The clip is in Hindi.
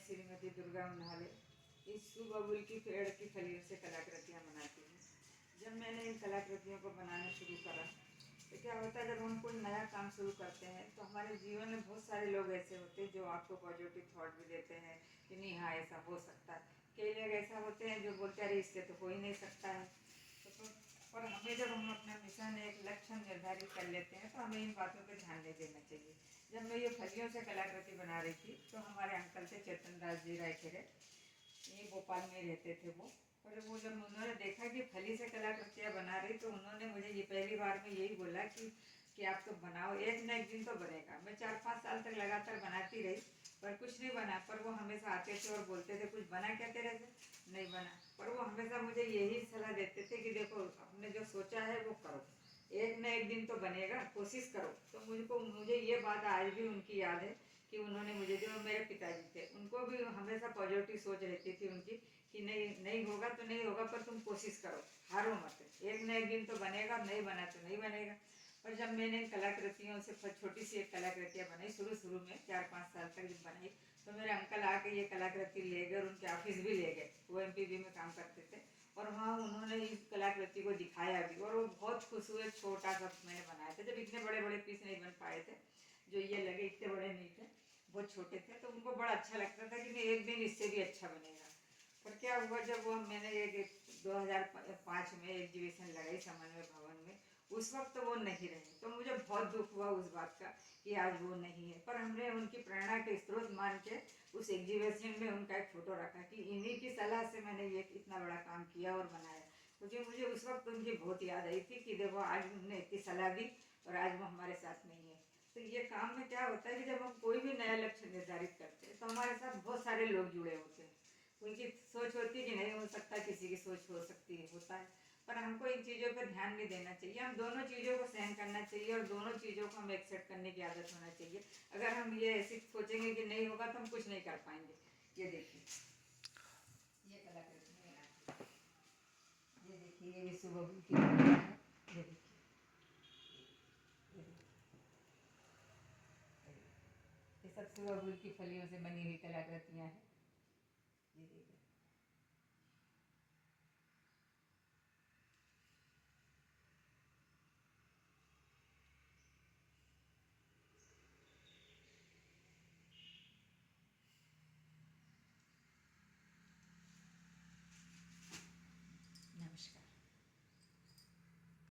श्रीमती दुर्गा उन्हाले इस बबूल की पेड़ की फलियों से कलाकृतियाँ बनाती हूँ। जब मैंने इन कलाकृतियों को बनाना शुरू करा तो क्या होता है, जब हम कोई नया काम शुरू करते हैं तो हमारे जीवन में बहुत सारे लोग ऐसे होते हैं जो आपको पॉजिटिव थॉट भी देते हैं कि नहीं, हाँ ऐसा हो सकता है। कई लोग ऐसा होते हैं जो बोलते हैं अरे इससे तो हो ही नहीं सकता है। तो और हमें जब हम अपना मिशन एक लक्ष्य निर्धारित कर लेते हैं तो हमें इन बातों पर ध्यान नहीं देना चाहिए। जब मैं ये फलियों से कलाकृति बना रही थी तो हमारे अंकल थे चेतन दास जी रायखेरे, ये भोपाल में रहते थे वो। और वो जब उन्होंने देखा कि फली से कलाकृतियाँ बना रही तो उन्होंने मुझे ये पहली बार में यही बोला कि आप तो बनाओ, एक न एक दिन तो बनेगा। मैं 4-5 साल तक लगातार बनाती रही पर कुछ नहीं बना। पर वो हमेशा आते थे और बोलते थे कुछ बना क्या तेरे से? नहीं बना। पर वो हमेशा मुझे यही सलाह देते थे कि देखो आपने जो सोचा है वो करो, एक न एक दिन तो बनेगा, कोशिश करो। तो मुझे ये बात आज भी उनकी याद है कि उन्होंने मुझे, जो मेरे पिताजी थे उनको भी हमेशा पॉजिटिव सोच रहती थी उनकी कि नहीं होगा तो नहीं होगा पर तुम कोशिश करो, हारो मत, एक न एक दिन तो बनेगा, नहीं बना तो नहीं बनेगा। और जब मैंने कलाकृतियों से छोटी सी एक कलाकृतियाँ बनाई शुरू में 4-5 साल तक जब बनाई तो मेरे अंकल आके ये कलाकृति ले गए और उनके ऑफिस भी ले गए। वो MPB में काम करते थे और वहाँ उन्होंने इस कलाकृति को दिखाया भी और वो बहुत खुश हुए। छोटा सा मैंने बनाए थे, जब इतने बड़े बड़े पीस नहीं बन पाए थे, जो ये लगे इतने बड़े नहीं थे, बहुत छोटे थे, तो उनको बड़ा अच्छा लगता था कि नहीं एक दिन इससे भी अच्छा बनेगा। पर क्या हुआ, जब वो मैंने एक 2005 में एग्जीबिशन लगाई समन्वय भवन में, उस वक्त तो वो नहीं रही तो मुझे बहुत दुख हुआ उस बात का कि आज वो नहीं है। पर हमने उनकी प्रेरणा के स्रोत मान के उस एग्जीबिशन में उनका एक फ़ोटो रखा कि इन्हीं की सलाह से मैंने ये इतना बड़ा काम किया और बनाया। क्योंकि मुझे उस वक्त उनकी बहुत याद आई थी कि देखो आज उन्होंने इतनी सलाह दी और आज वो हमारे साथ नहीं है। तो ये काम में क्या होता है कि जब हम कोई भी नया लक्ष्य निर्धारित करते हैं तो हमारे साथ बहुत सारे लोग जुड़े होते हैं। उनकी सोच होती है कि नहीं हो सकता, किसी की सोच हो सकती है, होता है। पर हमको इन चीज़ों पर ध्यान नहीं देना चाहिए। हम दोनों चीज़ों को सहन करना चाहिए और दोनों चीज़ों को हम एक्सेप्ट करने की आदत होना चाहिए। अगर हम ये ऐसे सोचेंगे कि नहीं होगा तो हम कुछ नहीं कर पाएंगे। ये देखिए, ये कलाकृति है, ये देखिए, ये विश्व बबूल की है, ये देखिए, ये सब सुबह की फलियों से बनी हुई कलाकृतियाँ हैं।